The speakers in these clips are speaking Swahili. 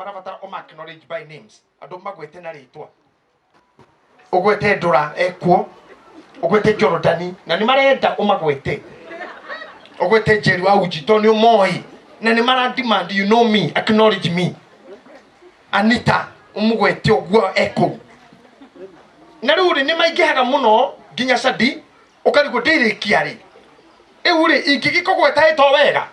marabatara acknowledge by names andu magwete na ritwa ugwete ndura ekuo ugwete Jordani na ni marenda umagwete ugwete Jerry wa ujito ni umoi na ni mara demand you know me acknowledge me Anita umugwete ogwo eko na riu ni maigihaga muno ginya Sadi ukarigo ndirikiari uri ingigikogweta ito wega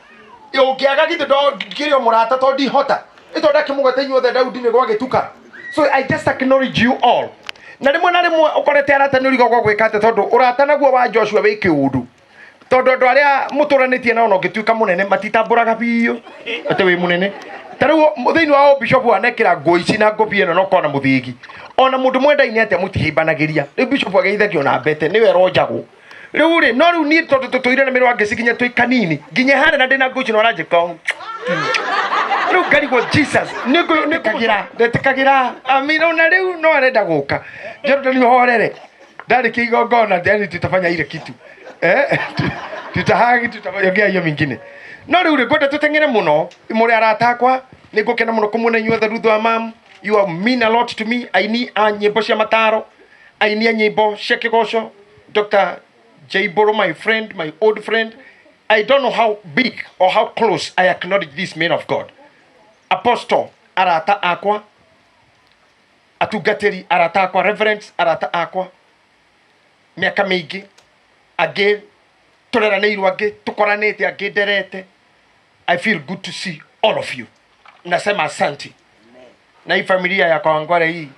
ungiaga githe ndo kirio murata to ndi hota ito ndakimugwete inyuothe Daudi ni gwagituka so I just acknowledge you all na rimwe ukorete arata ni urigo gwikate tondu urata naguo wa Joshua wi kiundu tondu andu aria muturanitie na ono ngituika munene matitamburaga biyo ate wi munene tariu thiini wa bishop anekira ngoici na ngobie no kona muthigi ona mundu mwendaini ate mutihibanagiria riu bishop ageithagio na mbete niwe rojago riu ri no riu ni tondu tutuire na mirwa ngicikinya tui kanini nginye hana na ndina ngoici no ranje kong riu ngarigo Jesus nikagira amina na riu no arenda guka Jordan ni horere ndari kigongona ndani tutafanya ile kitu tutafanya hiyo mingine no riu ngwenda tutengere muno muri aratakwa ningukena muno kumuna inyuothe ruthu wa mam you have mean a lot to me aini a nyimbo cia mataro aini a nyimbo cia kigoco Dr. J Boro, my friend, my old friend. I don't know how big or how close I acknowledge this man of God. Apostle arata akwa atugateri arata akwa reverence arata akwa miaka mingi age toleraneiru age tukoranete age derete. I feel good to see all of you. Nasema asante. Na hii familia ya Kawangware hii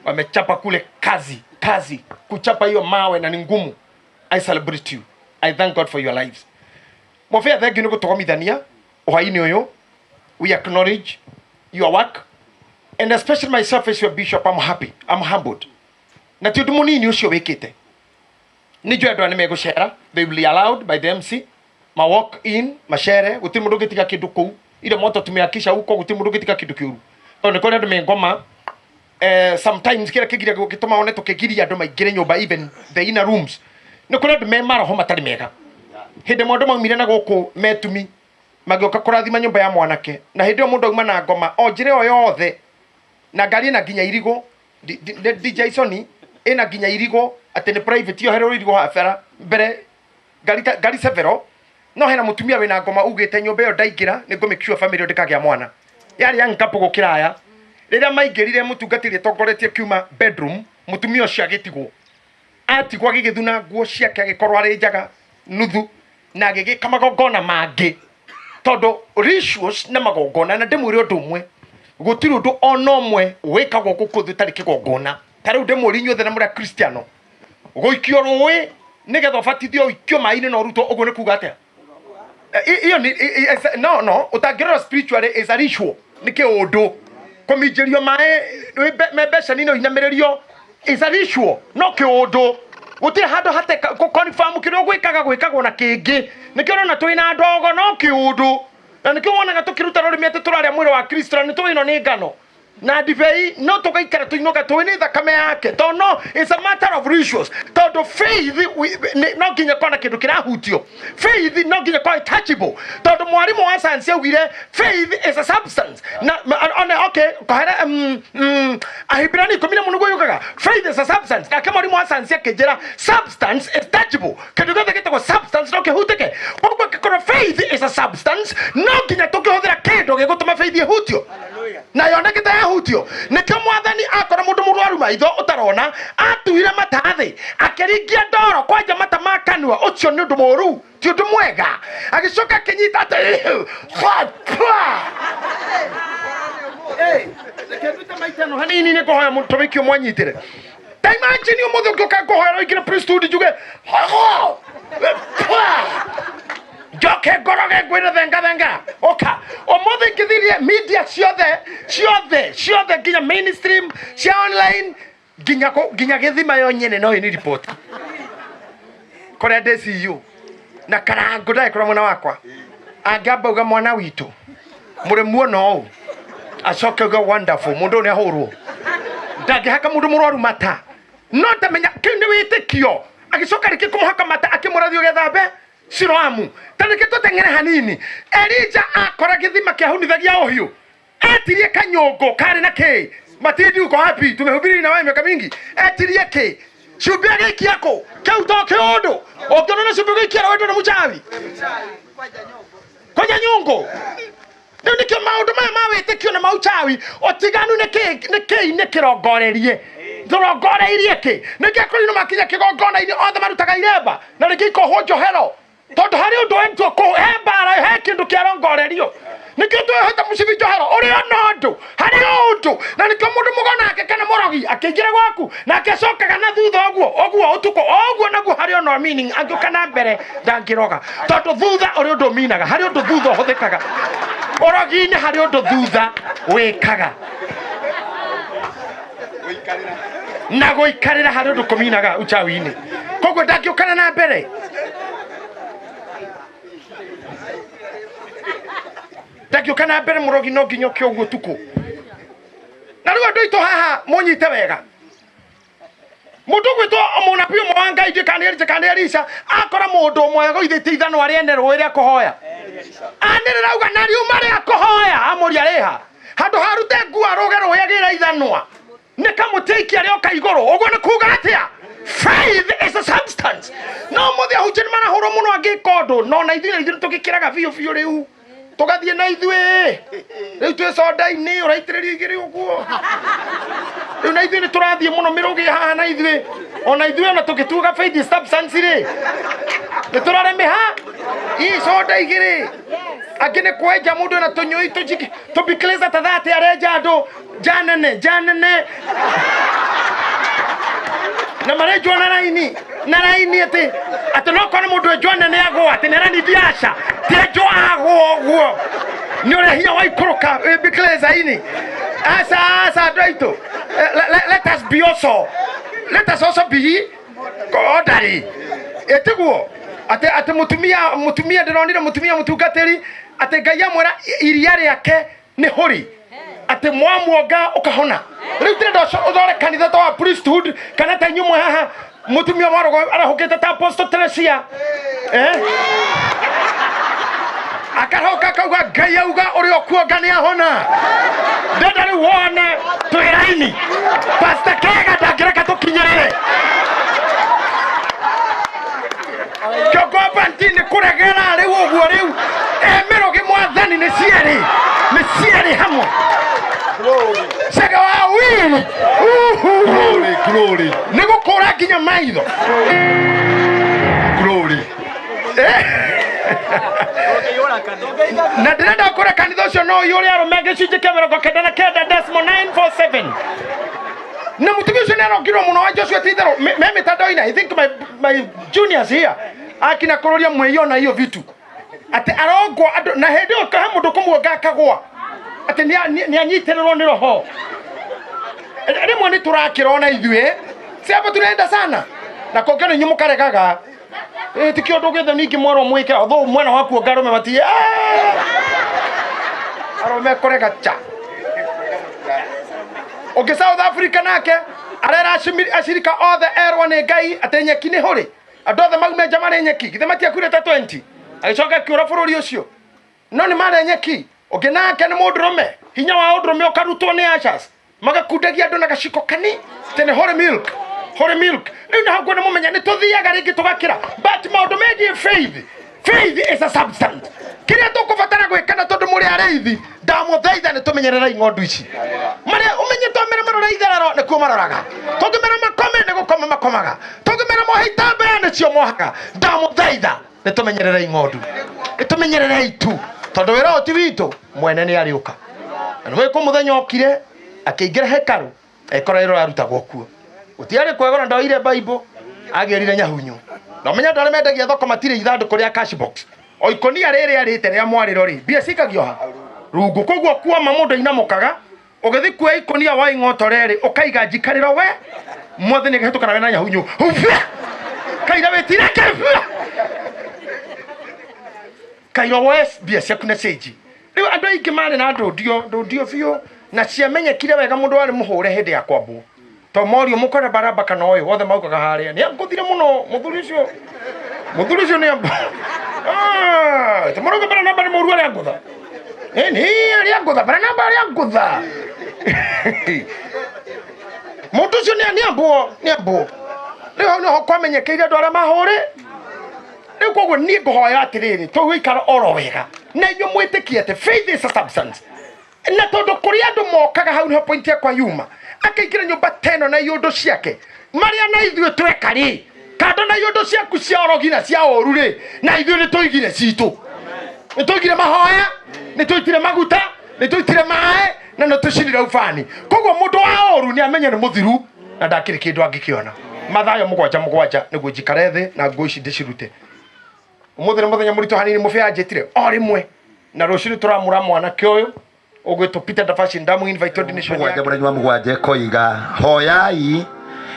wamechapa kule kazi kuchapa hiyo mawe na ni ngumu. I celebrate you. I thank God for your lives. Mofia thank you gutokomithania uhaini uyu. We acknowledge your work and especially myself as your bishop. I'm happy. I'm humbled. Na ti undu munini ucio wikite. Nijo andu ani megucera. They will be allowed by the MC. Ma walk in, macere, guti mundu gitika kindu kou. Ile moto tumeakisha huko guti mundu gitika kindu kiuru. Tondu kone andu mengoma sometimes kira kigira gituma one tukigiria andu maingire nyumba even the inner rooms. Ni kone andu me maraho matari mega. Hinde mundu maumire na guku metumi magioka kurathima nyumba ya mwanake na hindi mundu auma na ngoma o njire o yothe na ngari na ginya irigo DJ Sony ina ginya irigo ati ni private yo hero irigo hafera mbere ngari severo no hena mutumia wina ngoma ugite nyumba yo ndaingira ni make sure family ndikagia mwana yari yankapo gukiraya rira maingirire mutungatire tongoretie kiuma bedroom mutumia ucio agitigwo atigwo agigithuna nguo ciake agikorwo ari njaga nuthu na agigika magongona mangi tondu rituals na magongona na ndimwire undu umwe gutiri undu ona umwe wikagwo gukuthu tari kigongona tari ndimwire inyuothe na muri Kristiano guikio ruwi nigetha ubatithio ikio maini na uruto uguo ni kuga atia iyo no utangirora spiritually is a ritual ni kiundu kuminjirio mai mebesha nino inamiririo is a ritual no kiundu gutire handu hate confirm kiro gwikagwo na kingi nikio rona twina ndogo no kiundu na nikio wonaga tukiruta rori miete turaria mwiri wa Kristo ni twino ni ngano na divei no tugaikara tuinoka twini thakame yake to no it's a matter of rituals to faith no ginya kona kindu kirahutio faith no ginya kwa touchable to mwarimu wa science ugire faith is a substance na okay kohera ahibrani komina munugo yukaga faith is a substance na kama mwarimu wa science kejera substance is touchable kindu gothe gitako substance no kihutike kwa kikora faith is a substance no ginya tukihuthira kindu gigutuma faith ihutio na yonekete yahutio nikio mwathani akora mundu murwaru maitho utarona atuire matathi akirigia ndoro kwanja mata makanua ucio ni undu moru ti undu mwega agicoka kinyita ati keduta maitano hanini ni kuhoya mutumikio mwanyitire ta imagine umuthe ukioka kuhoya ikire priesthood juge joke goroge gwire thenga oka omothe ngithirie media ciothe ginya mainstream cia online ginya githima yo nyene no ni report kore ndeciu na karangu ndai kora mwana wakwa angamba uga mwana witu muri muono u acoke uga wonderful mundu ni ahurwo ndangihaka mundu murwaru mata no tamenya kindi witikio agicoka riki kumuhaka mata akimurathio gethambe Siroamu tanike tutengere hanini Elija akora githima kia hunithagia ohio etirie kanyongo kare na ke matindi uko happy tumehubiri na wewe miaka mingi etirie ke shubia giki yako kauto kiondo okiona shubia giki yako wewe ndo mchawi kwa nyongo ndio nikio maundu maya mawitikio na mauchawi otiganu ne kirongorerie ndorogoreirie ki nikekuri no makinya kigongona-ini othe marutaga iremba na nikiko honjohero tondu hari undu wentwo ku hembara he kindu kiarongorerio nikio twehota mucibi njohero uri onondu hari undu na nikio mundu mugonake kana morogi akingira gwaku na akecokaga na thutha oguo utuko oguo naguo hari ono meaning angiuka na mbere ndangiroga tondu thutha uri undu minaga hari undu thutha uhuthikaga orogi-ini hari undu thutha wikaga na guikarira hari undu kuminaga uchawi-ini koguo ndangiukana na mbere ndagiuka na mbere murogi no nginya ke uguo tuko na riu andu itu haha munyite wega mundu gwitwo munabii umwe Ngai ndikani Elisha akora mundu umwe goithite ithano ariene rwire kuhoya anire rauga na riuma ria kuhoya amuri ariha handu harute ngu aruge rwiagira ithanwa nikamutiki ario kaiguru uguo ni kuga atia faith is a substance no muthia hujeni mana horo muno angikondo no na ithuĩ tugikiraga biũ riu tugathie na ithuĩ riu twi soda-ini uraitĩrĩria igĩrĩ ũguo riu na ithuĩ nĩtũrathiĩ mũno mĩrũgi haha na ithuĩ ona ithuĩ ona tũgĩtuga faith is substance rĩ nĩtũraremeha ii soda igĩrĩ angĩ nĩ kwenja mũndũ na tũnyũi tũbikleza ta thate arenja andũ janene na marenjwo na raini ati no kona mundu ejwana ne agwa ati nera ni biasha tejo agwo gwo ni ore hinya wa ikuruka bikleza ini asa doito let us be also let us also be godari etiguo ati mutumia ndironire mutumia mutungatiri ati Ngai amwera iria riake ni huri ati mwamuoga ukahona riu tire ndo uthore kanitha ta priesthood kana ta nyumwe haha mutumia warogo arahukite ta apostle Teresia akaroka kauga Ngai auga uri okuoga ni ahona ndenda riu wone twiraini pastor Kega ndangireka tukinyerere kiogopa ntini kuregera riu uguo riu emirogi mwathani ni cieri hamwe Sega wa wili glory nego kora kinya maitho glory na ndenda kora kanitha ucio no yuri aromege cuje kemero kenda decimal 947 na mutumia ucio nerongirwo muno wa Joshua tithero meme tadoina I think my juniors here akina kororia mweiona hiyo vitu ati arongwa na hindi okaha mundu kumwonga akagwa ati ni anyitererwo ni roho rimwe ni turakirona ithuĩ siapa tunaenda sana na kongeno nyumukaregaga tikio ndugithe ningi mwaro mwike otho mwana waku ngarume batie arome korega cha oge South Africa nake arera ashirika othe erwa ni Ngai atenyeki ni huri andu othe maume jamare nyeki githe matia kureta 20 agicoka kiura bururi ucio no ni mare nyeki oge nake ni mundurume hinya wa undurume ukarutwo ni ashas magakundagia andu na gaciko kani tene hore milk riu na hakuo ni mumenya ni tuthiaga ringi tugakira but maundu megie faith is a substance kiria tukubatara gwikana tondu muri areithi ndamuthaitha ni tumenyerera ng'ondu ici maria umenye twamera marora itherero ni kuo maroraga tungimera makome ni gukoma makomaga tungimera mohaita mbere ni cio mohaga ndamuthaitha ni tumenyerera ng'ondu ni tumenyerera itu tondu wira oti witu mwene ni ariuka na nwe ku muthenya okire akiingira hekaru ekorero arutagwo kuo utiari kwegora ndoire Bible agerire nyahunyu na menya ndare mendagia thoko matire ithanduku ria cash box o ikonia riri arite ria mwariro ri bia cikagio ha rungu koguo kuoma mundu inamukaga ugithi kuya ikonia wa ing'oto riri ukaiga njikariro we mothe ni gehetukana na nyahunyu kaira wetire kefia kaira wes bia ciaku na seji riu andu aingi mari na ndio biu na ciamenyekire wega mundu wari muhure hindi ya kwambu to morio mukora baraba kana oyo wothe maukaga haria ni nguthire muno muthuri ucio ni amba tumuruga bara namba ni murua ria ngutha Ni aria ngutha bara namba aria ngutha. Mundu ucio ni ambo riu no kwamenyekeire andu aria mahuri riu koguo ni nguhoya atiriri tugikara oro wega na inyu mwitikie ati faith is a substance na tondu kuri andu mokaga hau niho point yakwa yuma akaingira nyumba teno na iundu ciake maria na ithuĩ tweka ri kando na iundu ciaku cia orogina cia oru ri na ithuĩ ni tuigire citu ni tuigire mahoya ni tuitire maguta ni tuitire maaĩ na no tucinire ubani koguo mundu wa oru ni amenya ni muthiru na ndakiri kindu angikiona mathayo mugwanja niguo njikare thi na ngũ ici ndicirute umuthi ni muthenya murito hanini mubea anjitire o rimwe na ruciu turamura mwanake uyu ugwitwo Peter Dafashi ndamu invite donation mugwanja muranywa mugwanja koiga hoyai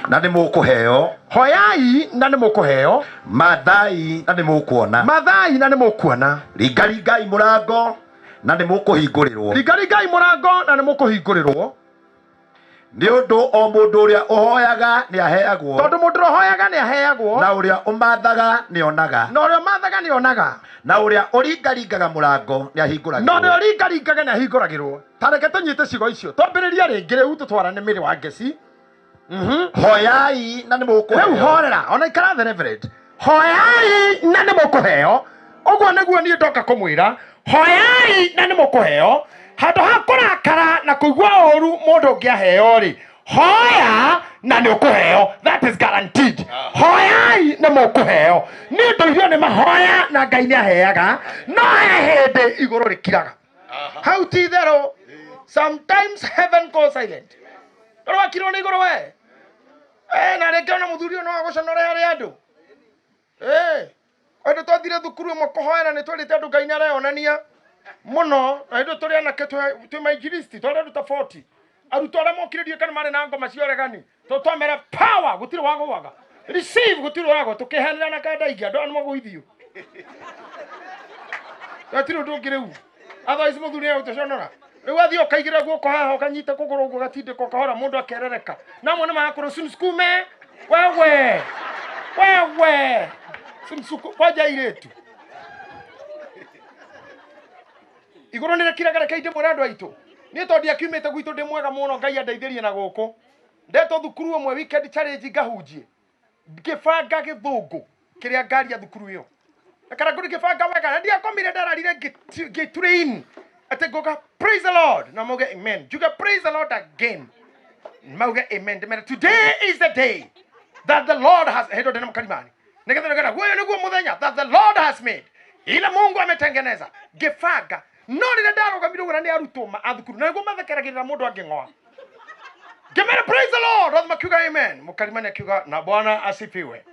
na nĩ mũkũheo hoyai na nĩ mũkũheo mathai na nĩ mũkuona ringaringai mũrango na nĩ mũkũhingũrĩrwo nĩ ũndũ o mũndũ ũrĩa ũhoyaga nĩ aheagwo tondũ mũndũ ũhoyaga nĩ aheagwo na ũrĩa ũmathaga nĩ onaga na ũrĩa ũringaringaga mũrango nĩ ahingũragĩrwo tareke tũnyite ciugo icio twambĩrĩria rĩngĩ rĩu tũtwarane mĩrĩ wa ngeci hoyai na nĩ mũkũheo rĩu horera ona ikara the reverend hoyai na nĩ mũkũheo ũguo nĩguo niĩ ndoka kũmwĩra hoyai na nĩ mũkũheo handũ ha kũrakara na kũigua ũru mũndũ ũngĩ aheo rĩ hoya na nĩ ũkũheo that is guaranteed hoyai na mũkũheo nĩ ndũirio nĩ mahoya na Ngai nĩ aheaga no he hĩndĩ igũrũ rĩkiraga hau ti itherũ sometimes heaven goes silent rwakirwo nĩ igũrũ we na rĩngĩ ona mũthuri no agũconore harĩ andũ andũ twathire thukuru ĩmwe kũhoera nĩ twĩrĩte andũ Ngai nĩ areyonania muno na indo turi anake twi maingiristi twari andu ta 40 arutwo aria mokiririe kana mari na ngoma cia uregani twamera power gutiri wa gwaga receive gutiri wago tukihenera na kanda ingi andu anu maguithio twatiri undu ungi riu otherwise muthuri ya utaconora riu athio ukaigira guoko haha ukanyita kuguru guo gatindiko kahora mundu akerereka namwe ni makuru sunskume wewe sunsuku kwaja iretu iguru ni rekiraga rekaide murando aitu ni tondi akiumite gwitu ndi mwega muno Ngai andeithirie na guku ndeto thukuru umwe weekend challenge ngahunjie ngibanga githungu kiria ngari ya thukuru iyo akara nguri ngibanga wega na ndia komire ndararire train ate goga praise the Lord na moge amen juga praise the Lord again moge amen today is the day that the Lord has hedo dena mkalimani ngetha wewe niguo muthenya that the Lord has made ila Mungu ametengeneza gibanga no rire ndarugamire gura ni arutwo athukuru na niguo mathekeragirira mundu anging'oa gemera praise the Lord rathima kiuga amen mukalimani akiuga na Bwana asifiwe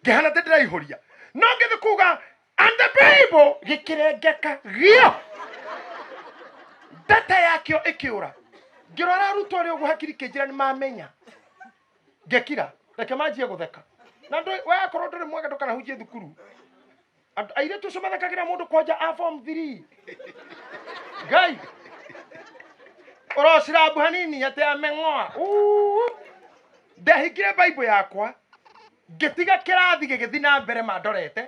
gihana tendira ihoria no ngethe kuga and the Bible gikirengeka gio data yakio ikiura ngirora arutwo ri uguo hakiri kinjira ni mamenya ngekira reke manjie gutheka na ndu we akorwo nduri mwega ndukana hunjie thukuru aire tu somathekagira mundu kwanja a form 3 Ngai orosirabu hanini ate ameng'oa ndehingire Bible yakwa ngitiga kirathi gigithii na mbere mandorete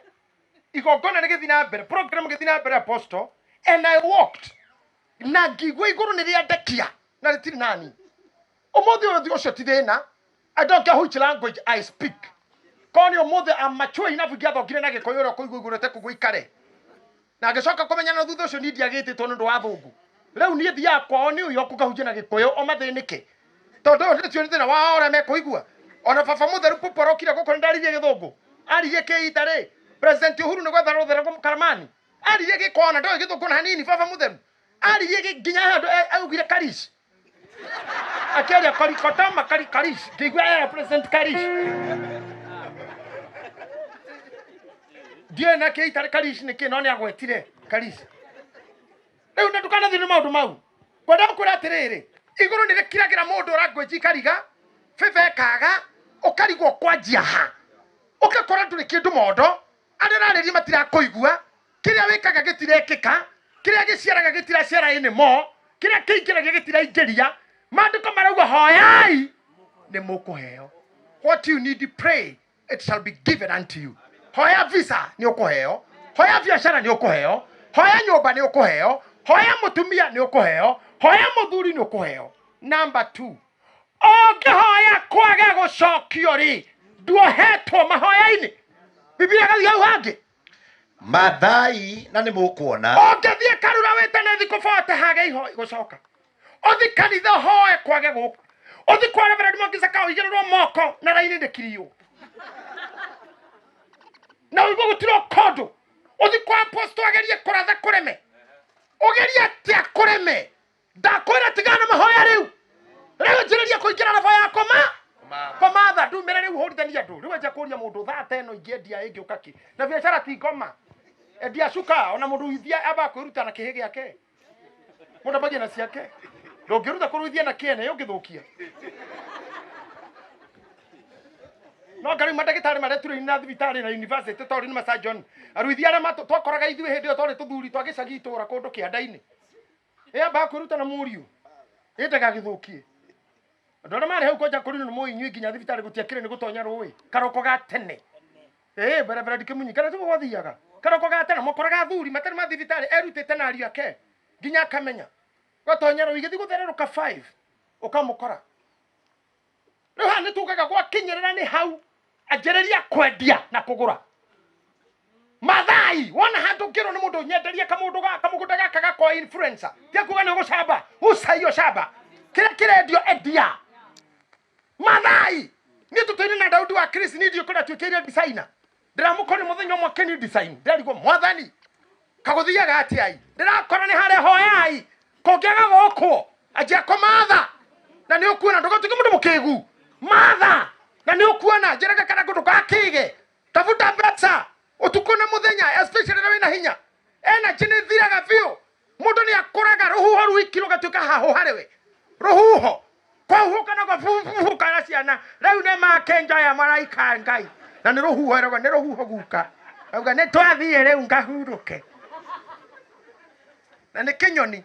igongona rigithii na mbere program githii na mbere apostle and I walked na ngigwa iguru ni riandekia na ritiri nani umuthi ucio ti thina I don't care which language I speak koni umuthi am mature enough ngiathongire na gikoyo ro kuigwa iguru te kugwikare na ngicoka kumenyana thutha ucio ni ndiagititwo nundu wa thungu riu ni thia kwao ni uyo kugahunjia na gikoyo o mathinike tondu ndio thina wa ora me kuigwa ona baba mutheru puporokire guko ndaririe githungu aririe keitare president Uhuru ni gwetha ruthera go mukaramani aririe gikona ndo githungu na hanini baba mutheru aririe ginya handu augire karish akeria kotama karish ngigwa era president karish die na keitare karish ni kino ni agwetire karish riu ndukana thinu maundu mau kwenda kura atiriri iguru ni rekiragira mundu rangweji kariga feve kaga ukarigwo kwanjia ha ukakora nduri kindu mondo andarariri matira kuigua kiria wikaga gitirekika kiria giciaraga gitiraciara ini mo kiria kiingiraga gitira ingeria mandiko marauga hoyai ni mukuheo what you need to pray it shall be given unto you hoya visa ni ukuheo hoya biashara ni ukuheo hoya nyumba ni ukuheo hoya mutumia ni ukuheo, hoya muthuri ni ukuheo. Number 2, ongehoya kwage gucokio ri nduohetwo mahoya-ini. Biblia gathia uhangi Mathai na nĩ mũkuona ongathie karura wetane thiko fote hage iho gucoka othi kanitha hoe kwage guka othi kwara vera ndimongicaka uigirwo moko na raini ndikirio na ugo gutiro kondo othi kwa apostle agerie kuratha kureme ugerie tia kureme ndakwira tigana mahoya riu njĩrĩria kũingĩra na boya komatha ndumĩre rĩu hũrithania andũ rĩu enja kũria mũndũ thaa teno ingĩendia ĩngĩ ũkaki na biacara ti ngoma endia cuka ona mũndũ ithia amba kwĩruta na kĩhĩ gĩake mũndũ ambagia na ciake ndũngĩruta kũruithia na kĩene ũngĩthũkia no ngarĩ mandagĩtarĩ mareturĩini na thibitarĩ na university tondũ nĩ masajon aruithia arĩa twakoraga ithuĩ hĩndĩ ĩyo twarĩ tũthuri twa gĩcagi itũũra kũndũ kĩanda-inĩ amba kwĩruta na mũriũ ĩndagagĩthũkie andũ arĩa marĩ hau kwanja kũrĩ nĩ mũinyui nginya thibitarĩ gũtiakĩrĩ nĩ gũtonya rũĩ karoko ga tene barabara ndikĩmunyi kana tugo gwathiaga karoko ga tene mũkoraga thuri matarĩ ma thibitarĩ erutĩte na ariũ ake nginya akamenya gũtonya rũĩ igĩthiĩ gũthererũka 5 ũkamũkora rĩu haha nĩ tugaga gwakinyĩrĩra nĩ hau anjĩrĩria kwendia na kũgũra Mathai wona handũ ngĩrwo nĩ mũndũ nyenderia kamũgũnda gaka gakwa influencer tia kuga nĩ ũgũcamba ucaio camba kĩrĩa kĩrendio endia Mathai ni tũtũine na Daudi wa Chris ni ndio kũrĩa twĩkĩire designer ndiramũkora mũthenya ũmwe kĩni design nderigwo mwathani kagũthiaga atiai ndirakora nĩ harĩa hoyai kũngĩaga gũkũ anjia kũmatha na nĩ ũkuona ndũgatuĩke mũndũ mũkĩgu matha na nĩ ũkuona njĩraga kana kũndũ gakĩige tafuta mbeca ũtukũ na mũthenya especially na wĩna hinya energy nĩ thiraga biũ mũndũ nĩ akũraga rũhuho rwikiro gatuĩka hahũ harĩwe rũhuho kwahuka na gũbubuka na ciana rĩu nĩ makenja ya maraika Ngai na nĩ rũhuho eragwo nĩ rũhuho guka auga nĩ twathiĩ rĩu ngahurũke na nĩ kĩnyoni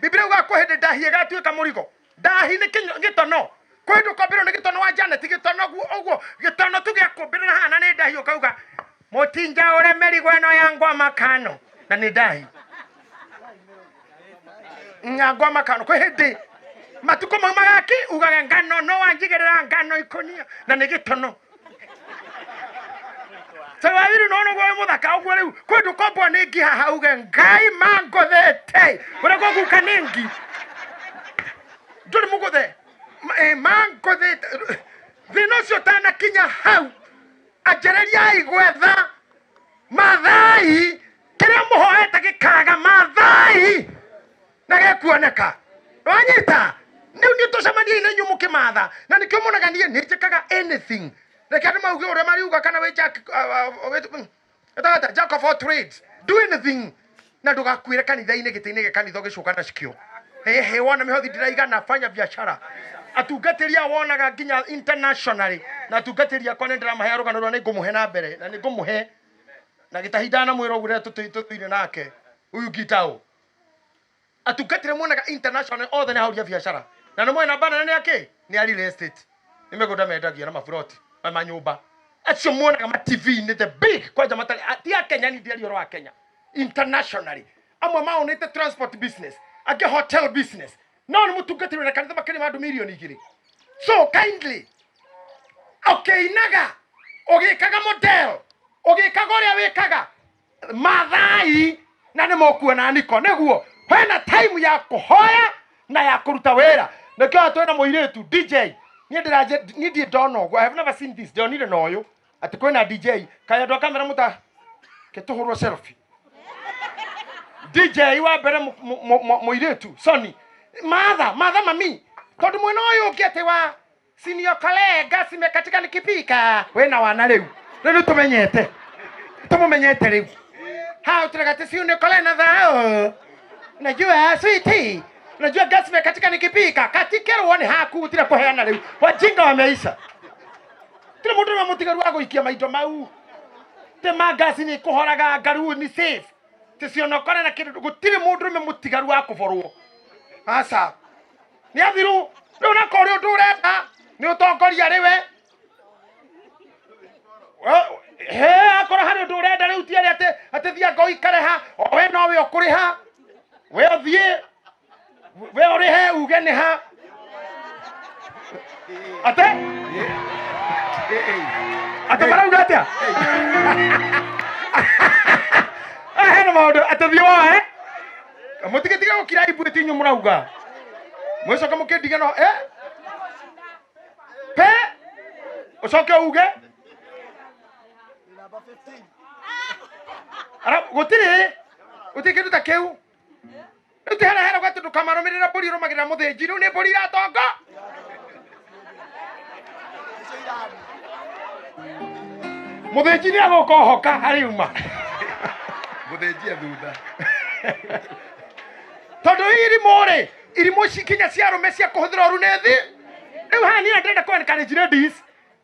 Biblia uga kwa hĩndĩ ndahi ĩgatuĩka mũrigo ndahi nĩ gĩtono kwĩndũ kwambĩrwo nĩ gĩtono wa Janet gĩtono ũguo gĩtono tu gĩakũmbĩrĩra hana nĩ ndahi ũkauga mũtinja ũrĩa mĩrigo ĩno ya ngwa makano na nĩ ndahi ngwa makano kwĩ hĩndĩ matuko mamagaki ugaga ngano no wanjigĩrĩra ngano ikonia na nĩ gĩtono Tawabiri nono gwa muthaka ũguo rĩu kwĩndũ kombwa nĩ ngi haha uge Ngai mangothete ũrĩa gũka nĩ ngi ndũrĩ mũgũthe mangothete thĩna ũcio ũtanakinya hau anjĩrĩriai gwetha Mathai kĩrĩa mũhoete gĩkaga Mathai na gĩkuoneka wanyita nĩu nĩ tũcemanie na inyuĩ mũkĩmatha na nĩkĩo mũnaga niĩ nĩ njĩkaga anything reke andũ mauge ũrĩa mariuga kana wĩ jack of all trades do anything na ndũgakuĩre kanitha-inĩ gĩtĩ-inĩ gĩa kanitha ũgĩcũka na cikio wona mĩhothi ndĩraigana fanya biashara atungatĩria wonaga nginya internationally na atungatĩria kwa nĩ ndĩramahea rũgano rũrĩa nĩ ngũmũhe na mbere na nĩ ngũmũhe na gĩtahinda na mwĩra ũguo rĩrĩa tũtũire nake uyu gitao atungatĩre muonaga international othe nĩ ahũria biashara na nĩ mwena bana nĩ akĩ nĩ real estate nĩ mĩgũnda mendagia na maburoti manyũmba acio muonaga ma TV-inĩ the big kwanja matarĩ ti a Kenya ni ndiario wa Kenya internationally amwe maonete transport business ake hotel business no nĩ mũtungatĩri na kanitha makĩrĩ andũ milioni 2 so kindly okay naga ũgĩkaga model ũgĩkaga ũrĩa wĩkaga Mathai na nĩ mũkuona niko nĩguo hena time ya kũhoya na ya kũruta wĩra nĩkĩo twĩna mũirĩtu DJ niĩ ndiĩ ndona ũguo I have never seen this ndionire na ũyũ atĩ kwĩna DJ kaĩ andũ a kamera mũta kĩtũhũrwo selfie DJ wa mbere mũirĩtu Sony Matha mami tondũ mwena ũyũ ũngĩ atĩ wa senior colleague simekatika nikipika wena wana rĩu nĩ tũmenyete rĩu ha utrakati senior colleague na thao najua sweetie najua gasme katika nikipika katikero wone haku utira kuheana rĩu wajinga wameisha tire mũndũ wa mũtigaru wa gũikia maindo mau te magasi ni kuhoraga ngaru ni safe te cionokora na kĩndũ gũtirĩ mũndũ ũmwe mũtigaru wa kũborwo asa nĩ athiru rĩu na kũrĩ ũndũ ũrenda nĩ ũtongoria rĩwe akora harĩ ũndũ ũrenda rĩu tiarĩ atĩ thia ngo ikare ha we nowe ũkũrĩha we othie we ori he uge ni ha ate ate marauga atia hena maundu ate thio mutigitiga gukira ibu etinyu murauga mwicoka mukindiga no pe ucoke uge Number 15. ara gutiri kindu ta kiu riu ti hera gwatu ndukamarumirira mburi rumagira muthinji riu ni mburi iratonga muthinji ni agukohoka hari uma Muthenjia thutha. tondu irimo cikinya cia rume cia kuhuthira runethi riu hani na ndenda ku encourage ladies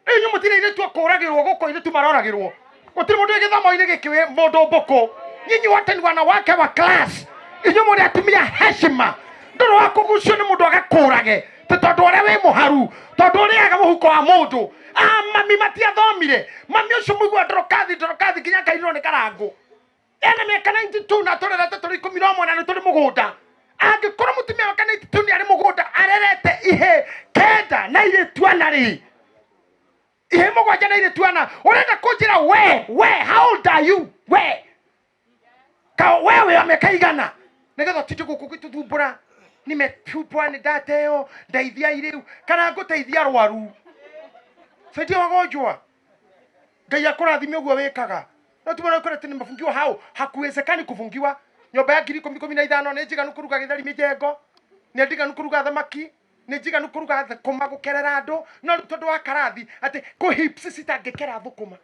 riu nyu mutire ire tu kuragirwo guko ire tu maroragirwo gutiri mundu githomo-ini gikiwe mundu mbuku nyinyi wote ni wanawake wa class inyu muri atumia heshima ndoro wa kugucio ni mundu agakurage tondu uria wi muharu tondu uriaga muhuko wa mundu mami matiathomire mami ucio muigua ndorokathi kinya kairwo ni karangu ena miaka 92 na turerete turi 11 na turi mugunda angikorwo mutumia wa 92 ni ari mugunda arerete ihe kenda na ile twanari ihe mugwanja na ile twana urenda kunjira we how old are you we ka wewe amekaigana nigetha titi guku gituthumbura nimepupwa ni dateo ndaithia iriu kana nguteithia rwaru saidia wagonjwa ngai akurathime uguo wikaga no tumona kurete ni mafungiwa hao hakuwezekani kufungiwa nyomba ya 10,015 ni njiganu kuruga githeri mijengo ni njiganu kuruga thamaki ni njiganu kuruga thukuma gukerera andu no tondu wa karathi ati ku hips citangikera thukuma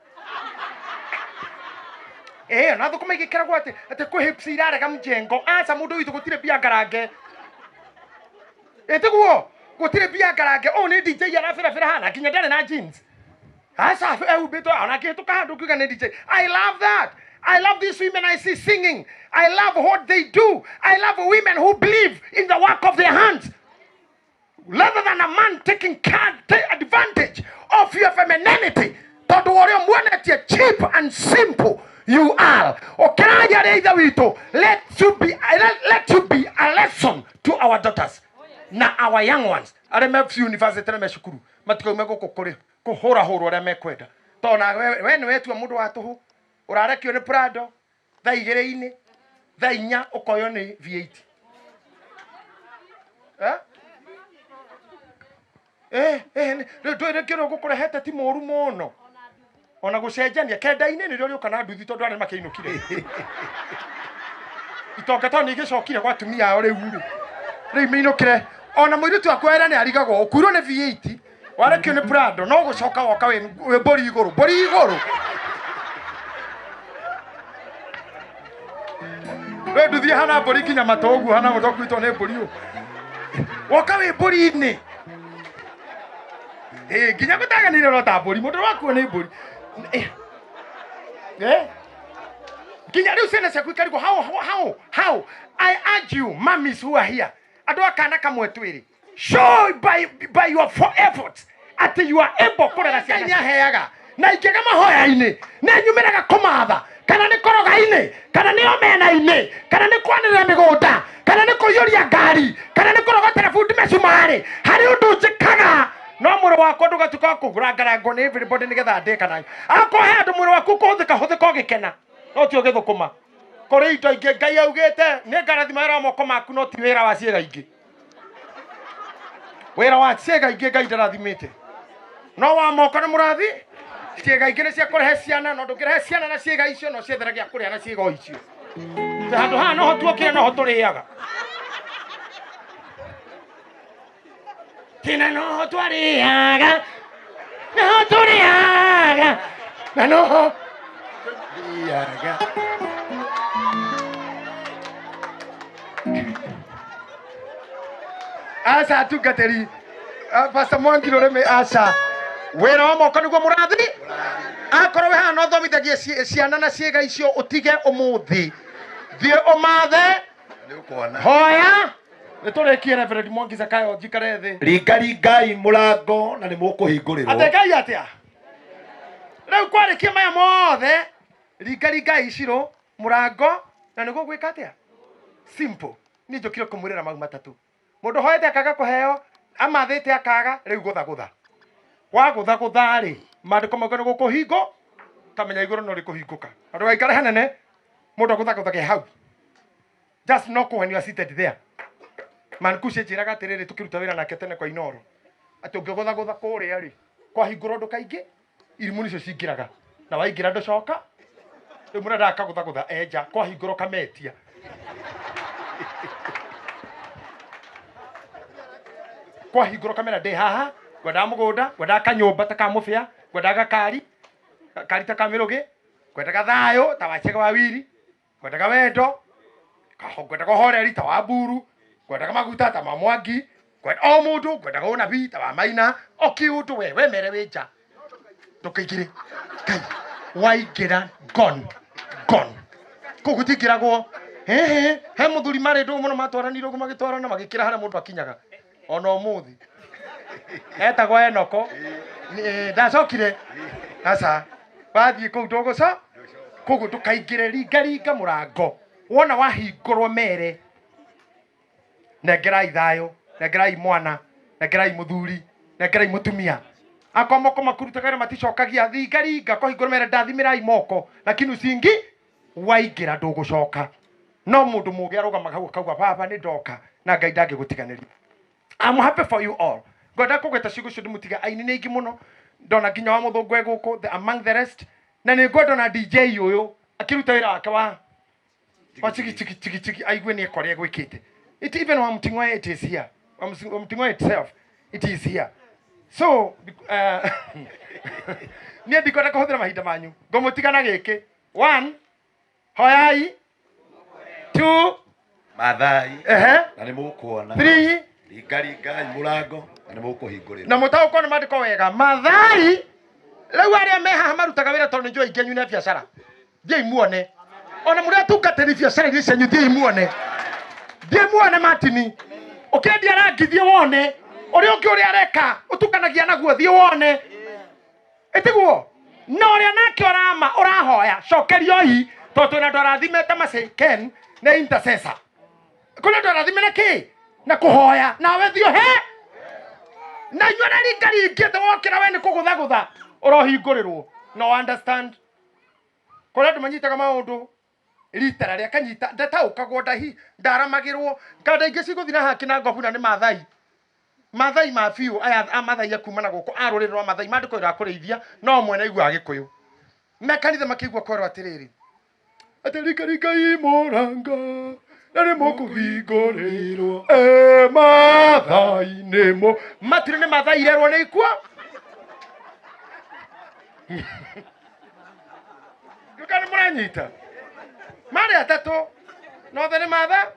na thukuma igikeragwo ati ku hips irarega mjengo aca mundu witu gutire bia ngarange etiguo gutire bia ngarange ni DJ arafira hana kinya ndare na jeans asa ubito anakitu kahandu kiga ni DJ. I love that. I love these women I see singing. I love what they do. I love women who believe in the work of their hands. Rather than a man taking advantage of your femininity. Tondu orio mwonetie cheap and simple you are. Okaraja reitha witu. Let you be a lesson to our daughters. Na our young ones. Areme university na meshukuru. Matiko meko kokore. Kuhura uria mekwenda tona we ni wetua mundu wa tuhu urarekio ni Prado thaa 2 thaa 4 ukoyo ni V8 ndio gukurehete ti moru muno ona gucenjania kenda-ini ni rio kana nduthi tondu ari makiinukire itonga to ni gicokire gwa tumia ao riu minukire ona muiritu akwera ni arigagwo ukuirwo ni V8 warekio ni Prado no gucoka woka we mbori iguru we nduthi hana mbori kinya matogu hana mutoku ito ni mbori woka we mbori-ini kinya gutaganire no ta mbori mundu waku ni mbori kinya riu ciana ciaku ikarigwo how I urge you mummies who are here andu akana kamwe twiri show by your efforts at you are able kurera ciana cia heaga na ingega mahoya-ini na nyumiraga kumatha kana ni koroga-ini kana ni omena-ini kana ni kwanirira migunda kana ni kuyuria ngari kana ni kurogotera fundi mecumari hari undu njikaga no mwiri wakwa ndugatuka kugura ngarango ni everybody nigetha ndikana akohe andu mwiri waku kuhuthika ugikena no ti ugithukuma kuri indo ingi ngai augite ni ngarathima wira wa moko maku no ti wira wa ciega ingi wira wa ciega ingi ngai ndarathimite no wa moko ni murathi ciega ingi ni cia kurehe ciana no ndungirehe ciana na ciega icio no cietheragia kuria na ciega icio handu haha no tuokire no turiaga tina no twariaga na no turiaga asa tungateri Pastor Mwangiro reme asa wera wa moko niguo murathi akorwo we hana uthomithagie ciana na ciega icio utige umuthi thie umathe Ni ukona. hoya niturikie Reverend Mwangi Zakayo njikare thi Ringai murango na ni mukuhingurirwo. ategai atia riu kwarikia maya mothe ringai iciro murango na niguo gwika atia simple ni njokire kumwirira mau matatu mundu hoete akaga kuheo amathite akaga riu gutha wagutha ri mandiko mauga ni gukuhingo kamenya iguru no rikuhinguka andu gaikare hanene mundu gutha ke hau just knock when you are seated there man kushe jiraga atiriri tukiruta wira nake tene kwa Inoro ati ungigutha kuria ri kwa hinguro ndukaingi irimu nicio cingiraga na waingira nducoka riu murenda akagutha enja kwa hinguro kametia kwa hinguro kamera ndi haha gwenda mugunda gwenda kanyumba ta kamufia gwenda gakari ta kamirugi gwenda gathayo ta wachega wa wiri gwenda wendo gwenda horeri ta wa mburu gwenda maguta ta mamwangi gwenda o mundu gwenda unabii ta wa maina o kiundu we mere winja ndukaigire kai waingira gone kugutikiragwo he muthuri mari ndu muno matwaranirwo magitwarana magikira haria mundu akinyaga ona umuthi etagwo Enoko ndacokire asa wathie kuu nduguca koguo ndukaingire ringa murango wona wahingurwo mere nengerai thayo nengerai mwana nengerai muthuri nengerai mutumia akomoko makurutagara maticokagia ringa kuhingurwo mere ndathimirai moko lakini ucingi waingira ndugucoka no mundu mugi arugamaga hau akauga baba ni ndoka na Ngai ndangigutiganiria. I'm happy for you all. Ngoda kugweta ciugo cio ndimutiga aini ni ingi muno ndona nginya wa muthungu eguku the among the rest na ni ngoda na DJ uyu akiruta wira wake wa chiki aigwe ni ekore egwikite it even wa mtingwa it is here wa mtingwa itself it is here so ni ndikora kuhuthira mahinda manyu ngomutiga na giki 1 hoyai 2 mathai na ni mukuona 3 ringa murango na ni mukuhingurira na mutauko ni mandiko wega mathai riu aria me haha marutaga wira tondu njui ngenyu na biashara thie muone ona muria tungatiri biashara ni cenyu thie muone matini ukendia rangi thie wone uria ungi uria areka utukanagia naguo thie wone etiguo no uria nake orama urahoya cokerio hi tondu na ndarathimete maseken na intercessor kuna ndarathimena ki na kuhoya nawe thio he na yona ringite wokira we ni kugutha urohingurirwo no understand kuna ndumanyitaga maundu litera ria kanyita ndataukagwo ndahi ndaramagirwo nganda ingi ciguthira haki na ngobu na ni mathai mafiu aya amathai akumana guku arurirwa mathai mandiko ira kurithia no mwene igwa gikuyu mekanithe makigwa korwa atiriri atirika imoranga nani mukuhingurirwo mathai nimo matire ni mathai irerwo ni ikwa ndukani muranyita mari atatu no thani matha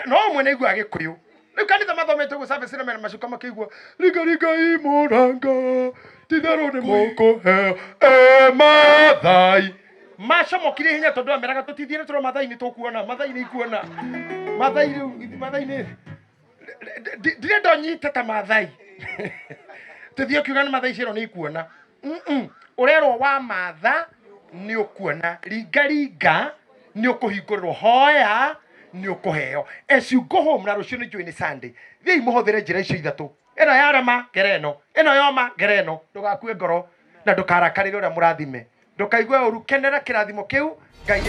no mwene igwa gikuyu riu kanitha mathomete gu service na mena macuka makigwa ringa imuranga tithero ni mukuheo mathai macomokire hinya tondu ameraga tutithiire turo mathai ni tukuona mathai ni ikuona mathai ni dire ndonyite ta mathai tuthio kiuga ni mathai ciro ni ikuona urerwo wa matha ni ukuona ringa ni ukuhingurirwo hoya ni ukuheo as you go home na rucio ni njui ni Sunday thii muhuthire njira icio ithatu ino yarema gereno ino yoma gereno ndugakue ngoro na ndukarakarire uria murathime ndukaigue uru kenera kirathimo kiu Ngai